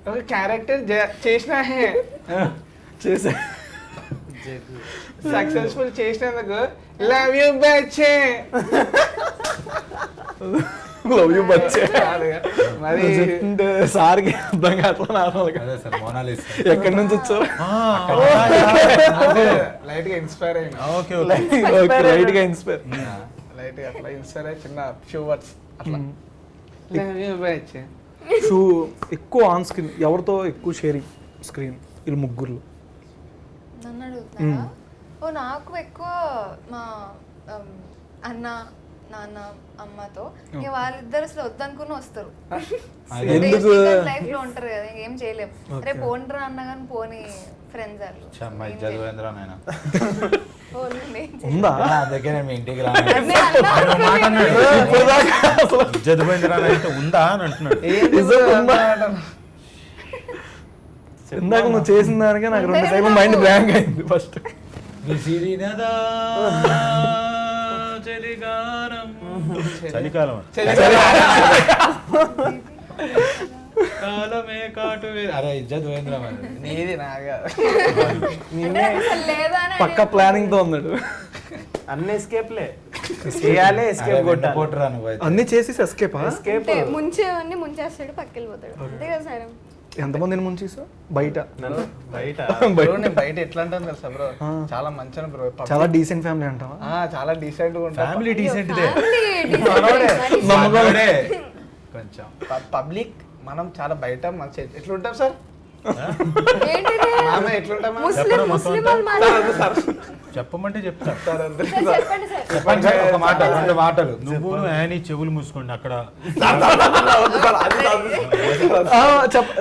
ఒక క్యారెక్టర్ చేసినా హే చేసా సక్సెస్ఫుల్ చేసినందుకు లవ్ యూ బచ్చే. లవ్ యూ బచ్చే మరి సార్కి అర్థం కావట్లా నార్మల్గా. అదే సార్ మోనాలిసా. ఎక్కడి నుంచి వచ్చావు? లైట్ గా ఇన్స్పైర్ అయినా. ఓకే లైట్ గా ఇన్స్పైర్ లైట్ గా అట్లా ఇన్స్పైర్ అయ్యి చిన్న ఫ్యూ వర్డ్స్ అట్లా లవ్ యూ బచ్చే. షూ ఎక్కువ ఆన్ స్క్రీన్ ఎవరితో ఎక్కువ షేరింగ్ స్క్రీన్? వీళ్ళు ముగ్గురు. నన్ను అడుగుతున్నారా? ఓ నాకు ఎక్కువ మా అన్న నాన్న అమ్మతో. ఇక వాళ్ళిద్దరు అసలు వద్దనుకుని వస్తారు. ఎందుకు? లైఫ్ లో ఉంటారు కదా, ఇంకేం చేయలేము. రేపు పోండ్రా అన్న కానీ పోని ఫ్రెండ్స్ వాళ్ళు. చదివేంద్ర నాయన ఉందా? అందుకే నేను మీ ఇంటికి జదుబైంద్ర అంటే ఉందా అని అంటున్నాడు. ఇందాక నువ్వు చేసిన దానికే నాకు 2 సెకండ్లు మైండ్ బ్లాంక్ అయింది. ఫస్ట్ చలికాలం. కాలమే కాటు. అరే ఇజ్జత్ పోయిందిరా మరి. నీది నాగా లేదా అని పక్క ప్లానింగ్ తో ఉన్నాడు. అన్ని ఎస్కేప్లే చేయాలి, ఎస్కేప్ కొట్టాలి. కొట్టరా నువ్వు అయితే. అన్ని చేసి ఎస్కేపా? ఎస్కేప్ ముంచేవన్నీ ముంచేస్తాడు, పక్కెళ్ళిపోతాడు. అంతే కదా సార్. ఎంతమందిని ముంచేసావు బయట? బయట నేను బయట ఎట్లా అంటాను తెలుసా బ్రో, చాలా మంచిగా బ్రో, చాలా డీసెంట్ ఫ్యామిలీ అంటావా? చాలా డీసెంట్ గా ఉంటా. Family decent they. కొంచెం పబ్లిక్ మనం చాలా బయట మంచి ఎట్లుంటాం సార్? ఏంటిది? మామ ఎట్లుంటాం? ముస్లిం వాళ్ళు మాట్లాడు. చెప్పమంటే చెప్తా. సార్ చెప్పండి సార్. చెప్పండి సార్, ఒక మాట 2 మాటలు. నువ్వు యానీ చెవులు మూసుకోండి అక్కడ.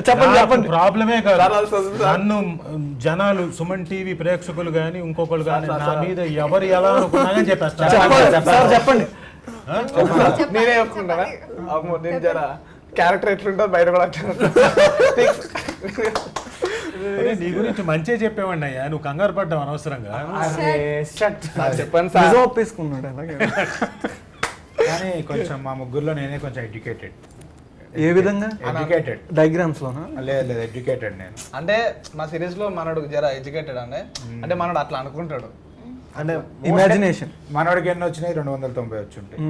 చెప్పండి. ప్రాబ్లమే కాదు, నన్ను జనాలు సుమన్ టీవీ ప్రేక్షకులు కానీ ఇంకొకరు కానీ నా మీద ఎవరు ఎలా అనుకున్నా కానీ చెప్పేస్తారు. చెప్పండి. నేనే చెప్పుకుంటానా? నేను జరా క్యారెక్టర్ ఎట్లుంటుంది బయట కూడా నీ గురించి మంచిగా చెప్పేవాడిని అయ్యా, నువ్వు కంగారు పడ్డావు అనవసరంగా. చెప్పండి సార్. నిజం ఒప్పేసుకున్నాడు అలాగే. కానీ కొంచెం మా ముగ్గురులో నేనే కొంచెం ఎడ్యుకేటెడ్. ఏ విధంగా? ఎడ్యుకేటెడ్ డయాగ్రామ్స్ లోనా? లేదు ఎడ్యుకేటెడ్ నేను. అంటే మా సిరీస్ లో మనోడు జర ఎడ్యుకేటెడ్ అంటే మనోడు అట్లా అనుకుంటాడు. అంటే ఇమాజినేషన్. మనోడికి ఎన్ని వచ్చినాయి? 290 వచ్చి ఉంటాయి.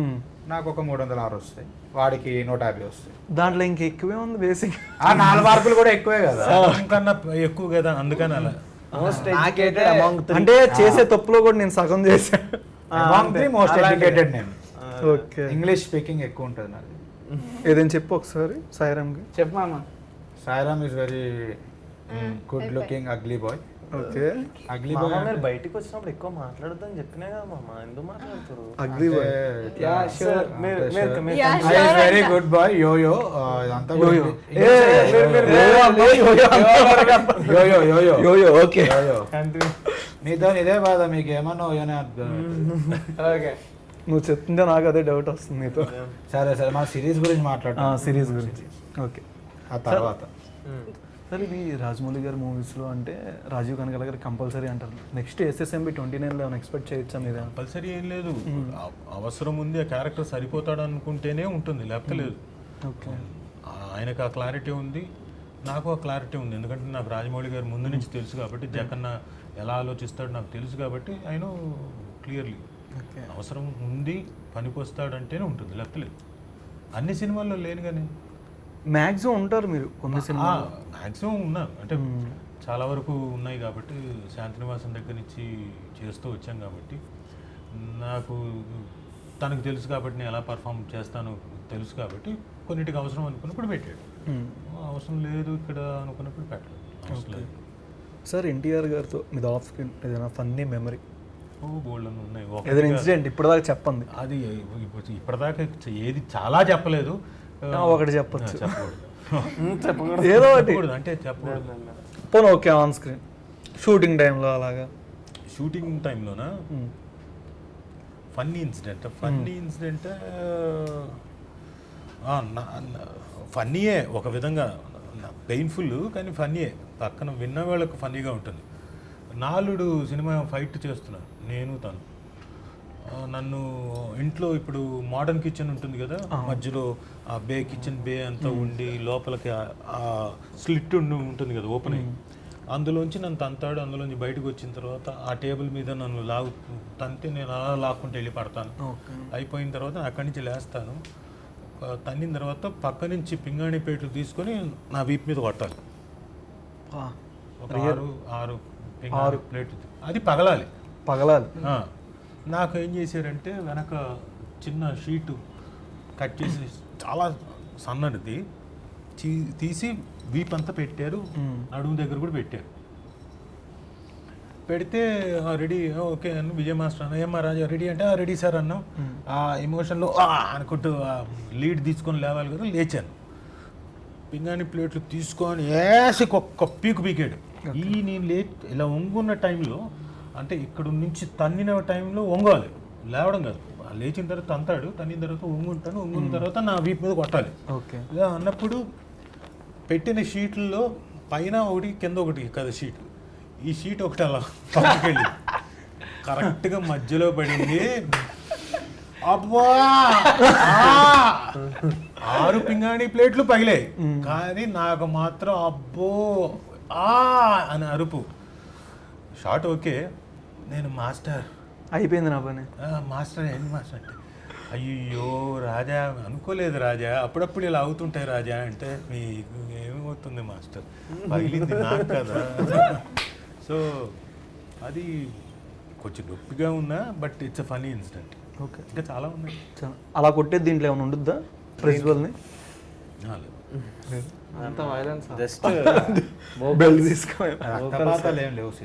నాకు ఒక 306 వస్తాయి, వాడికి 150 వస్తాయి. దాంట్లో ఇంక ఎక్కువే ఉంది బేసిక్. ఆ 4 మార్కులు కూడా ఎక్కువే కదా, కన్నా ఎక్కువ కదా, అందుకని అలా. అంటే చేసే తప్పులో కూడా నేను సగం చేశాను. మోస్ట్ ఎడ్యుకేటెడ్ నేను. ఓకే. ఇంగ్లీష్ స్పీకింగ్ ఎక్కువ ఉంటుంది నాది. ఏదైనా చెప్పు ఒకసారి సాయిరామ్కి. చెప్పు మామ. Sairam is very good looking ugly boy. Okay. Ugly మామ బాయ్ మీరు బయటికి వచ్చినప్పుడు ఎక్కువ మాట్లాడొద్దని చెప్పినా కదా మామ, ఎందుకు మాట్లాడుతారు? Ugly boy. Very good boy. Yo yo ఇదంతా ఓకే. నీతో ఇదే బాధ, మీకు ఏమన్నా ఓయోనే అర్థం. ఓకే. నువ్వు చెప్తుంటే నాకు అదే డౌట్ వస్తుంది నీతో. సరే మా సిరీస్ గురించి మాట్లాడతాం సిరీస్ గురించి ఓకే. ఆ తర్వాత సార్ ఇది రాజమౌళి గారి మూవీస్లో అంటే రాజీవ్ కనకాల గారు కంపల్సరీ అంటారు. నెక్స్ట్ SSMB 29లో ఏమైనా ఎక్స్పెక్ట్ చేయొచ్చా మీద? కంపల్సరీ ఏం లేదు, అవసరం ఉంది, ఆ క్యారెక్టర్ సరిపోతాడు అనుకుంటేనే ఉంటుంది, లేకపోతే లేదు. ఓకే. ఆయనకు ఆ క్లారిటీ ఉంది, నాకు ఆ క్లారిటీ ఉంది. ఎందుకంటే నాకు రాజమౌళి గారు ముందు నుంచి తెలుసు కాబట్టి, జగన్న ఎలా ఆలోచిస్తాడు నాకు తెలుసు కాబట్టి ఆయన క్లియర్లీ అవసరం ఉంది, పనికి వస్తాడంటేనే ఉంటుంది, లేకపోతే లేదు. అన్ని సినిమాల్లో లేను కానీ మ్యాక్సిమం ఉంటారు మీరు కొన్ని సినిమా మ్యాక్సిమం ఉన్నా అంటే చాలా వరకు ఉన్నాయి కాబట్టి, శాంతినివాసం దగ్గర నుంచి చేస్తూ వచ్చాం కాబట్టి నాకు తనకు తెలుసు కాబట్టి నేను ఎలా పర్ఫామ్ చేస్తాను తెలుసు కాబట్టి కొన్నిటికి అవసరం అనుకున్నప్పుడు పెట్టాడు, అవసరం లేదు ఇక్కడ అనుకున్నప్పుడు పెట్టాడు. అవసరం లేదు. సార్ ఎన్టీఆర్ గారితో మీద ఆఫ్ స్క్రీన్ ఏదైనా ఫన్నీ మెమరీ బోల్డ్ అని ఉన్నాయి. ఏదైనా ఇన్సిడెంట్ ఇప్పటిదాకా చెప్పండి. అది ఇప్పటిదాకా ఏది చాలా చెప్పలేదు, ఒకటి చెప్పచ్చు. చెప్పకూడదు ఏదో ఒకటి అంటే చెప్పకూడదు. పోను ఓకే ఆన్ స్క్రీన్ షూటింగ్ టైంలో అలాగా. షూటింగ్ టైంలోనా ఫన్నీ ఇన్సిడెంట్ ఫన్నీయే ఒక విధంగా, పెయిన్ఫుల్ కానీ ఫన్నీయే, పక్కన విన్న వాళ్ళకు ఫన్నీగా ఉంటుంది. నాలుడు సినిమా ఫైట్ చేస్తున్నాను నేను తను, నన్ను ఇంట్లో ఇప్పుడు మోడర్న్ కిచెన్ ఉంటుంది కదా, మధ్యలో ఆ కిచెన్ బే అంతా ఉండి లోపలికి ఆ స్లిట్ ఉంటుంది కదా ఓపెనింగ్, అందులోంచి నన్ను తంతాడు. అందులోంచి బయటకు వచ్చిన తర్వాత ఆ టేబుల్ మీద నన్ను తంతే నేను అలా లాక్కుంటూ వెళ్ళి పడతాను. అయిపోయిన తర్వాత అక్కడి నుంచి లేస్తాను, తన్నిన తర్వాత పక్క నుంచి పింగాణి ప్లేట్లు తీసుకొని నా వీపు మీద కొట్టాలి. ఒక 6 పింగాణి ప్లేట్లు, అది పగలాలి. నాకు ఏం చేశారంటే వెనక చిన్న షీటు కట్ చేసి చాలా సన్నది తీసి వీపంతా పెట్టారు, నడుము దగ్గర కూడా పెట్టారు. పెడితే రెడీ ఓకే అన్న విజయ్ మాస్టర్ అన్న, ఏమ్మా రాజా రెడీ అంటే రెడీ సార్ అన్నాం. ఆ ఎమోషన్లో అనుకుంటూ లీడ్ తీసుకొని లేవాలి కదా, లేచాను. పింగాణి ప్లేట్లు తీసుకొని వేసి ఒక్క పీకాడు. నేను ఇలా వంగున్న టైంలో అంటే ఇక్కడ నుంచి తన్నిన టైంలో వంగాలి, లేవడం కాదు. లేచిన తర్వాత తంతాడు, తన్నిన తర్వాత వంగున్న తర్వాత నా వీపు మీద కొట్టాలి. ఇలా అన్నప్పుడు పెట్టిన షీట్లలో పైన ఒకటి కింద ఒకటి కదా షీట్, ఈ షీట్ ఒకటి అలా పక్కకెళ్ళి కరెక్ట్గా మధ్యలో పడింది. అబ్బా 6 పింగాణి ప్లేట్లు పగిలాయి, కానీ నాకు మాత్రం అబ్బో అని అరుపు. షార్ట్ ఓకే, నేను మాస్టర్ అయిపోయింది నా పని. మాస్టర్ ఏంటి మాస్టర్ అంటే, అయ్యో రాజా అనుకోలేదు రాజా, అప్పుడప్పుడు ఇలా అవుతుంటాయి రాజా అంటే, మీకు ఏమవుతుంది మాస్టర్, పగిలింది నాకు కదా. సో అది కొంచెం నొప్పిగా ఉన్నా, but it's a funny incident. Okay, ఇంకా చాలా ఉన్నాయి. అలా కొట్టేది దీంట్లో ఏమైనా ఉండుద్దా ప్రిన్సిపల్ని? అంత వైలెన్స్ జస్ట్ బెల్ట్ తీసుకో,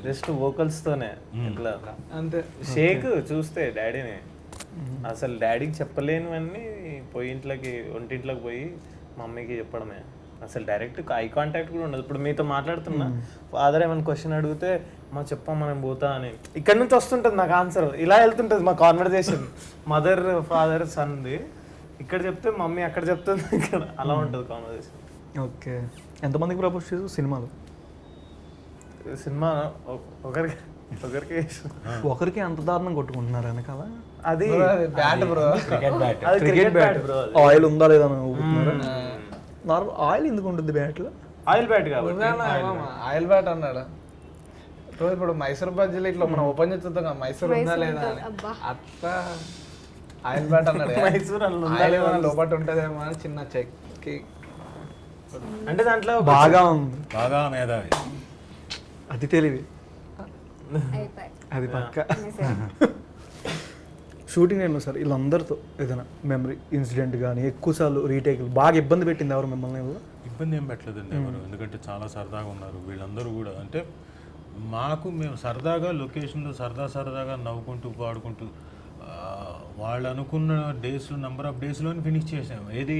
జస్ట్ వోకల్స్ తోనే ఇట్లా అంతే. షేక్ చూస్తే డాడీని అసలు డాడీకి చెప్పలేనివన్నీ ఒంటింట్లోకి పోయి మమ్మీకి చెప్పడమే. అసలు డైరెక్ట్ ఐ కాంటాక్ట్ కూడా ఉండదు. ఇప్పుడు మీతో మాట్లాడుతున్నా, ఫాదర్ ఏమైనా క్వశ్చన్ అడిగితే చెప్పమ్మా నేను పోతా అని ఇక్కడ నుంచి వస్తుంటుంది నాకు ఆన్సర్, ఇలా వెళ్తుంటుంది మా కాన్వర్జేషన్. మదర్ ఫాదర్ సన్ది ఇక్కడ చెప్తే మమ్మీ అక్కడ చెప్తుంది, ఇక్కడ అలా ఉంటుంది కాన్వర్జేషన్. ఓకే, ఎంతమందికి ప్రపోజ్ చేసు సినిమాలో? సినిమా ఒకరికి అంత దారుణం కొట్టుకుంటున్నారు వెనకాల? అది bat bro, cricket bat bro. Oil ఉందా లేదా నార్మల్ ఆయిల్ ఎందుకు ఉంటుంది బ్యాట్లో? ఆయిల్ బ్యాట్ కాబట్టి ఆయిల్ బ్యాట్ అన్నాడు. ఇప్పుడు మైసూర్ బజ్జీలు ఇట్లా మనం ఓపెన్ చేస్తాం కదా, మైసూర్ ఉందా లేదా అని, అట్లా ఆయిల్ బ్యాట్ అన్నాడు. మైసూర్ ఆయిల్ ఏమైనా లోపల ఉంటుందేమో అని చిన్న చెక్కి, అంటే దాంట్లో బాగా ఉంది, బాగా మేధావి, అది తెలివి, అది పక్క. షూటింగ్ టైంలో సార్ వీళ్ళందరితో ఏదైనా మెమరీ ఇన్సిడెంట్ కానీ ఎక్కువసార్లు రీటేక్లు బాగా ఇబ్బంది పెట్టింది ఎవరు మిమ్మల్ని? ఇబ్బంది ఏం పెట్టలేదండి ఎవరు, ఎందుకంటే చాలా సరదాగా ఉన్నారు వీళ్ళందరూ కూడా. అంటే మేము సరదాగా లొకేషన్లో సరదాగా నవ్వుకుంటూ పాడుకుంటూ వాళ్ళు అనుకున్న డేస్లో నెంబర్ ఆఫ్ డేస్లోనే ఫినిష్ చేసాము. ఏది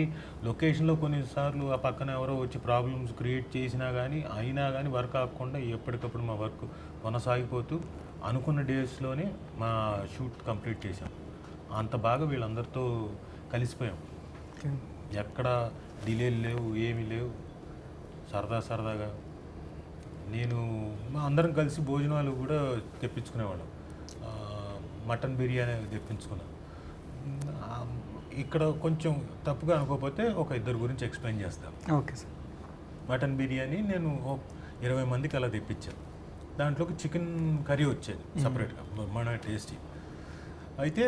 లొకేషన్లో కొన్నిసార్లు ఆ పక్కన ఎవరో వచ్చి ప్రాబ్లమ్స్ క్రియేట్ చేసినా కానీ వర్క్ ఆగకుండా ఎప్పటికప్పుడు మా వర్క్ కొనసాగిపోతూ అనుకున్న డేస్లోనే మా షూట్ కంప్లీట్ చేసాం. అంత బాగా వీళ్ళందరితో కలిసిపోయాం. ఎక్కడ డిలేలు లేవు, ఏమీ లేవు, సరదాగా. నేను మా అందరం కలిసి భోజనాలు కూడా తెప్పించుకునేవాళ్ళం. మటన్ బిర్యానీ తెప్పించుకున్నాం. ఇక్కడ కొంచెం తప్పుగా అనుకోకపోతే ఒక ఇద్దరు గురించి ఎక్స్ప్లెయిన్ చేస్తాను. Okay sir. మటన్ బిర్యానీ నేను 20 మందికి అలా తెప్పించాను. దాంట్లోకి చికెన్ కర్రీ వచ్చేది సపరేట్గా, మన టేస్టీ. అయితే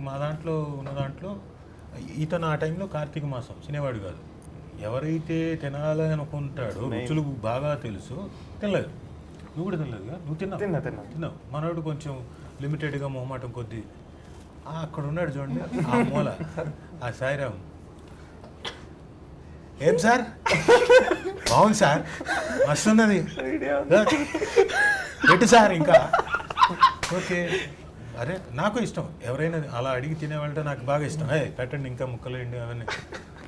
మా దాంట్లో ఉన్న దాంట్లో ఇతను ఆ టైంలో కార్తీక మాసం తినేవాడు కాదు. ఎవరైతే తినాలని అనుకుంటాడో, రుచులు బాగా తెలుసు, తినలేదు. నువ్వు కూడా తినలేదుగా? నువ్వు తిన్నావు. మనోడు కొంచెం లిమిటెడ్గా మొహమాటం కొద్దీ అక్కడ ఉన్నాడు చూడండి, ఆ మూల, ఆ సాయిరామ్. ఏం సార్, బాగుంది సార్, వస్తున్నది పెట్టు సార్ ఇంకా. ఓకే, అరే నాకు ఇష్టం, ఎవరైనా అలా అడిగి తినేవాళ్ళంటే నాకు బాగా ఇష్టం. పెట్టండి ఇంకా ముక్కలేండి అవన్నీ.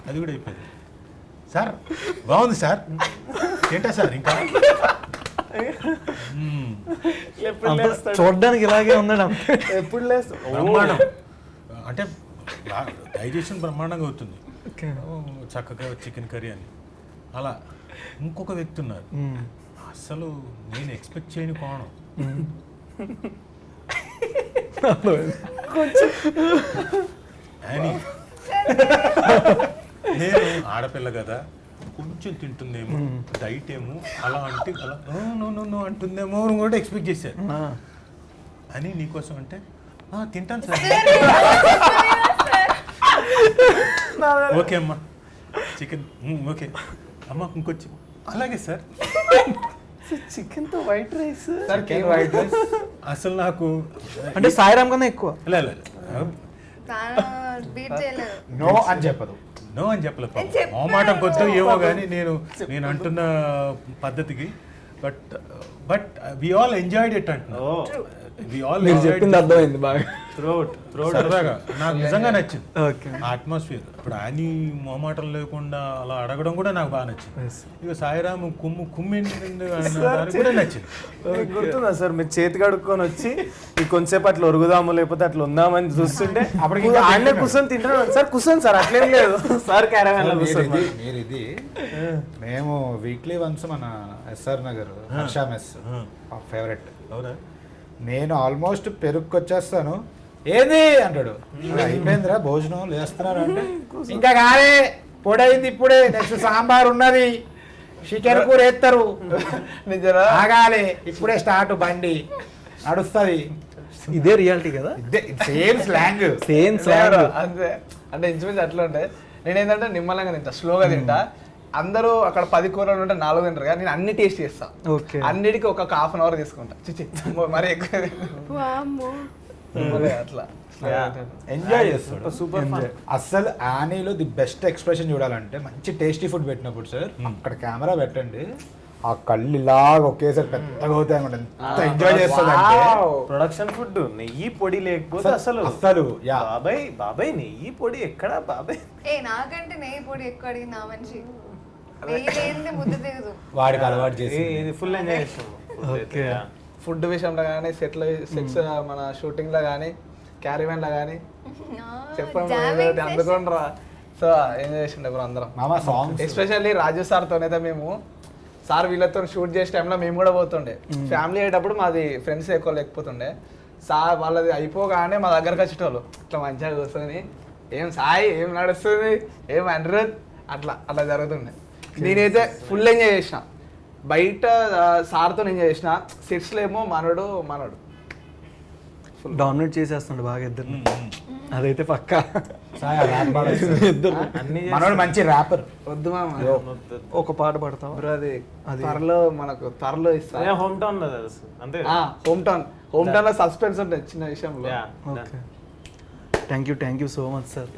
అది కూడా అయిపోయింది. సార్ బాగుంది సార్, ఏంటా సార్ ఇంకా. చూడడానికి ఇలాగే ఉన్నాడు. ఎప్పుడు లేస్తా బ్రహ్మాండం అంటే డైజెషన్ బ్రహ్మాండంగా అవుతుంది. చక్కగా చికెన్ కర్రీ అని. అలా ఇంకొక వ్యక్తి ఉన్నారు, అసలు నేను ఎక్స్పెక్ట్ చేయని కోణం. అని నేను ఆడపిల్ల కదా, కొంచెం తింటుందేమో, డైట్ ఏమో, అలా అంటే అలా నో అంటుందేమో అని కూడా ఎక్స్పెక్ట్ చేశాను. అని నీకోసం అంటే తింటాను సార్. ఓకే అమ్మా, చికెన్ ఓకే అమ్మ, ఇంకొచ్చి అలాగే సార్. చికెన్ తో white rice sir, white rice అసలు నాకు అంటే సాయిరామ్ కన్నా ఎక్కువ. బీట్ చేయలేదు. నో అని చెప్పదు. నో అని చెప్పలేదు. మొహమాటం కొద్ది ఏమో కానీ నేను అంటున్న పద్ధతికి. But we all enjoyed it అంటున్నా. మీరు చెప్పింది అర్థమైంది బాగా. సరదాగా నాకు నిజంగా నచ్చింది అట్మాస్ఫియర్. ఇప్పుడు ఆయన మొహమాటం లేకుండా అలా అడగడం కూడా నాకు బాగా నచ్చింది. ఇక సాయిరాము కుమ్మి కూడా నచ్చింది. గుర్తుందా సార్, మీరు చేతి కడుక్కొని వచ్చి కొంచెంసేపు అట్లా ఒరుగుదాము లేకపోతే అట్లా ఉందామని చూస్తుంటే అప్పుడు ఆయన కూర్చొని తింటున్నాడు. సార్ కూర్చొని సార్, అట్లేం లేదు సార్, క్యారవాన్ మీరు ఇది మేము వీక్లీ వన్స్ మన SR Nagar Harsha mess favourite. అవునా? నేను ఆల్మోస్ట్ పెరుక్కొచ్చేస్తాను, ఏది అంటాడు, అయిపోయిందిరా భోజనం లేస్తున్నాను అంటే, ఇంకా కాలే పొడైంది ఇప్పుడే, నెక్స్ట్ సాంబార్ ఉన్నది, చికెన్ కూర వేస్తారు, ఆగాలి ఇప్పుడే స్టార్ట్, బండి నడుస్తుంది. ఇదే రియాలిటీ కదా, సేమ్ స్లాంగ్. అంతే. అంటే ఇంచుమించు అట్లా ఉంటే నేను ఏంటంటే నిమ్మలంగా తింటా, స్లోగా తింటా. అందరూ అక్కడ 10 కూరలు ఉంటే 4 తింటారు కానీ నేను అన్ని టేస్ట్ చేస్తా. అన్నిటికీ ఒక ½ అవర్ తీసుకుంటా. చిచి మరి ఎక్కువ అట్లా ఎంజాయ్ చేస్తాడు, సూపర్. అసలు ఆనీలో ది బెస్ట్ ఎక్స్ప్రెషన్ చూడాలంటే మంచి టేస్టీ ఫుడ్ పెట్టినప్పుడు సార్ అక్కడ కెమెరా పెట్టండి, ఆ కళ్ళు ఇలాగ ఒకేసారి పెద్దగా అవుతాయి అనమాట. ఎంత ఎంజాయ్ చేస్తాడంటే ప్రొడక్షన్ ఫుడ్. నెయ్యి పొడి లేకపోతే అసలు బాబాయ్ నెయ్యి పొడి ఎక్కడా బాబాయ్? నాకంటే నెయ్యి పొడి ఎక్కువ అడిగింది నా మనిషి. నెయ్యి లేనిదే ముద్ద దిగదు. వాడికి అలవాటు చేసి ఫుల్ ఎంజాయ్ చేస్తాం. ఫుడ్ విషయంలో కానీ, సెట్స్ మన షూటింగ్ లో కానీ, క్యారీవన్ లో కానీ చెప్పండి అందుకుంటారా. సో ఎంజాయ్ చేసిండే బ్రో అందరం. మామ సాంగ్ ఎస్పెషల్లీ రాజు సార్తో అయితే మేము సార్ వీళ్ళతో షూట్ చేసే టైంలో మేము కూడా పోతుండే. ఫ్యామిలీ అయ్యేటప్పుడు మాది ఫ్రెండ్స్ ఎక్కువ లేకపోతుండే. సార్ వాళ్ళది అయిపోగానే మా దగ్గరకు వచ్చేటోళ్ళు ఇట్లా మంచిగా కూర్చొని, ఏం సాయి ఏం నడుస్తుంది, ఏం అనిరుద్, అట్లా జరుగుతుండే. నేనైతే ఫుల్ ఎంజాయ్ చేసిన. బయట సార్తో ఎంజాయ్ చేసిన, సెట్స్లో ఏమో మనోడు డామినేట్ చేసేస్తున్నాడు బాగా ఇద్దరు. అదైతే పక్కా. మనోడు మంచి ర్యాపర్. వద్దు మామ, ఒక పాట పాడతావా? అది త్వరలో ఇస్తా. హోమ్ టౌన్ లో అంతే. హోమ్ టౌన్ లో సస్పెన్స్ ఉంటుంది చిన్న విషయంలో. Okay, thank you so much sir.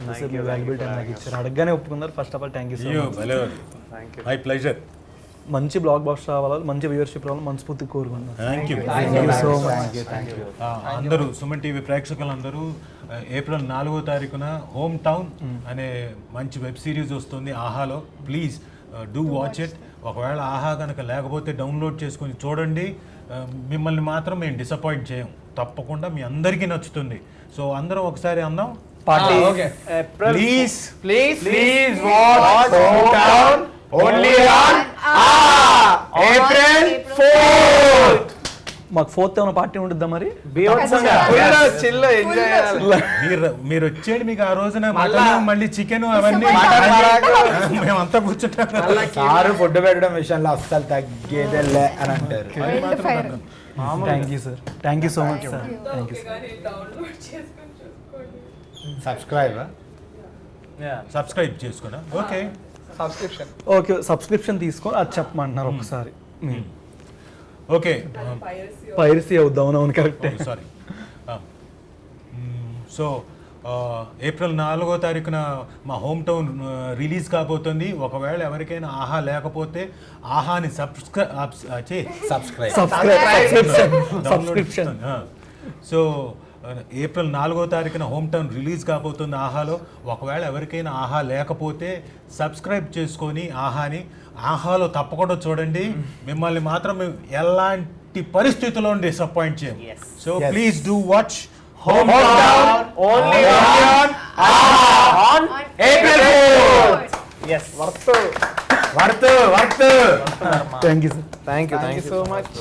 Valuable time నాకు ఇచ్చారు, అడగగానే ఒప్పుకున్నారు. First of all thank you so much. My pleasure. మంచి బ్లాక్ బాస్టర్ రావాలి, మంచి వ్యూవర్షిప్ రావాలి, మనస్ఫూర్తి కోరుకున్నాను. Thank you so much. అందరూ సుమన్ టీవీ ప్రేక్షకులందరూ ఏప్రిల్ 4వ తారీఖున హోమ్ టౌన్ అనే మంచి వెబ్ సిరీస్ వస్తుంది ఆహాలో. Please do watch it. ఒకవేళ ఆహా కనుక లేకపోతే డౌన్లోడ్ చేసుకొని చూడండి. మిమ్మల్ని మాత్రం మేము డిసప్పాయింట్ చేయం, తప్పకుండా మీ అందరికీ నచ్చుతుంది. సో అందరం ఒకసారి అందాం party please. Please watch home town only on April 4th. మాకు 4th ఏమైనా పార్టీ ఉంటుందా మరి? చిల్ ఎంజాయ్ చేయాలి. మీరు వచ్చేయండి, మీకు ఆ రోజున మటన్ మళ్ళీ చికెన్ అవన్నీ మేమంతా కూర్చుంటాం. సారు ఫుడ్ పెట్టడం విషయంలో అస్సలు తగ్గేదేలే అని అంటారు. Thank you sir, thank you so much sir, thank you sir. Subscribe చేసుకున్నా. ఓకే సబ్స్క్రిప్షన్ ఓకే, సబ్స్క్రిప్షన్ తీసుకొని అది చెప్పమంటున్నారు ఒకసారి. ఓకే పైరసీ అవుద్దాం. అవును కరెక్టే. సారీ. సో ఏప్రిల్ 4వ తారీఖున మా హోమ్ టౌన్ రిలీజ్ కాబోతుంది. ఒకవేళ ఎవరికైనా ఆహా లేకపోతే ఆహాని సబ్స్క్రిప్షన్. సో ఏప్రిల్ 4వ తారీఖున హోమ్ టౌన్ రిలీజ్ కాబోతుంది ఆహాలో. ఒకవేళ ఎవరికైనా ఆహా లేకపోతే సబ్స్క్రైబ్ చేసుకొని ఆహాలో తప్పకుండా చూడండి. మిమ్మల్ని మాత్రం మేము ఎలాంటి పరిస్థితుల్లో డిసప్పాయింట్ చేయం. So please do watch home town only on April 4th. yes worth thank you sir. Thank you so much.